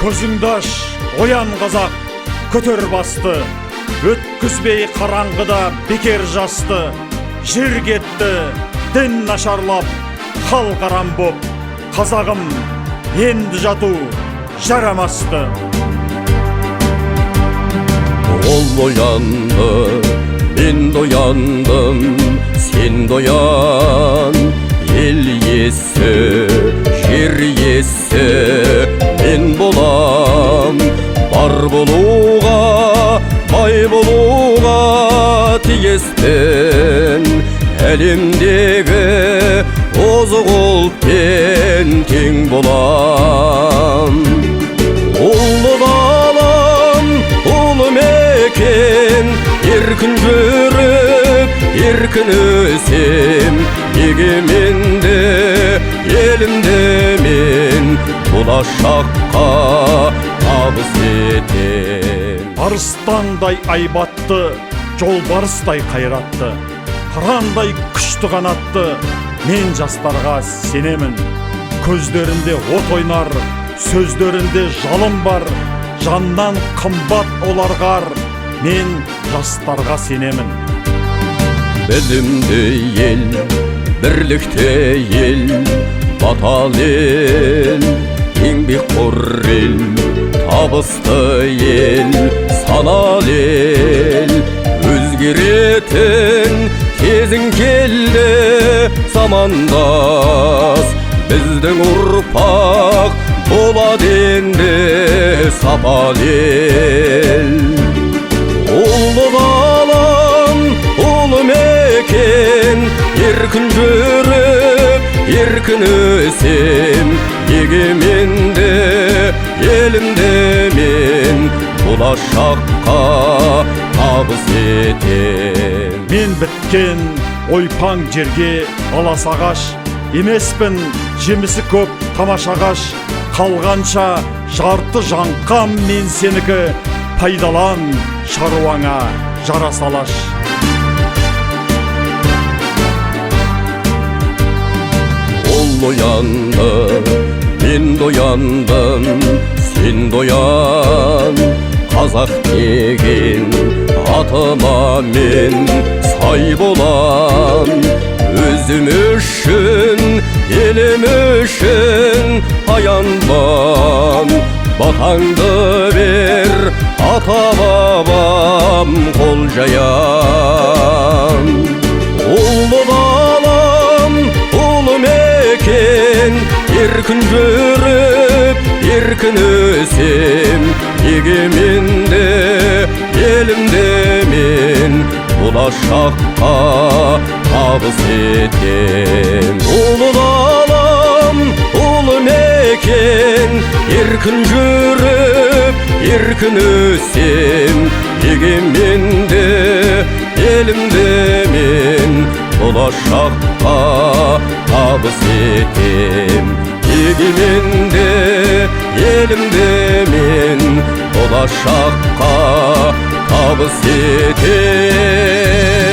Көзіңді аш, оян қазақ, көтер басты, өткізбей қараңғыда бекер жасты. Жер кетті, дін нашарлап, хал қарам боп, қазағым енді жату жарамасты. Ол оянды, мен дояндым, сен доян. Ел есі, жер есі, мен болам. Бар болуға, бай болуға тиіспін. Әлемдегі озық ұлтпен тең болам. Ұлы далам, ұлы мекен, еркін жүріп, еркін өсем. Егеменді елімді мен болашаққа табыс етем. Арыстандай айбатты, жолбарыстай қайратты, қырандай күшті қанатты мен жастарға сенемін. Көздерінде от ойнар, сөздерінде жалын бар, жаннан қымбат оларғар, мен жастарға сенемін. Білімді ел, бірлікте ел, батал ел, еңбекқор ел, табысты ел, санал ел. Өзгеретін кезің келді, замандас, біздің ұрпақ болады енді сапал ел. Ұлы далам, ұлы мекен, еркін жүріп, еркін өсем. Егеменді елімді мен болашаққа табыс етем. Мен біткен ойпаң жерге алас ағаш, емеспін жемісі көп тамаша ағаш. Қалғанша жарты жаңқам мен сенікі, пайдалан шаруаңа жара салаш. Ол оянды, мен дояндым, сен доян. Қазақ деген атыма мен сай болам. Өзім үшін, елім үшін аянбам. Батаңды бер, ата бабам қол жаян. Ұлы далам, ұлы мекен, еркін жүріп, еркін өсем. Егеменді елімді мен болашаққа табыс етем. Ұлы далам, ұлы мекен, еркін жүріп, еркін өсем. Егеменді елімді мен болашаққа табыс етем. Егеменді елімді мен болашаққа табыс етем.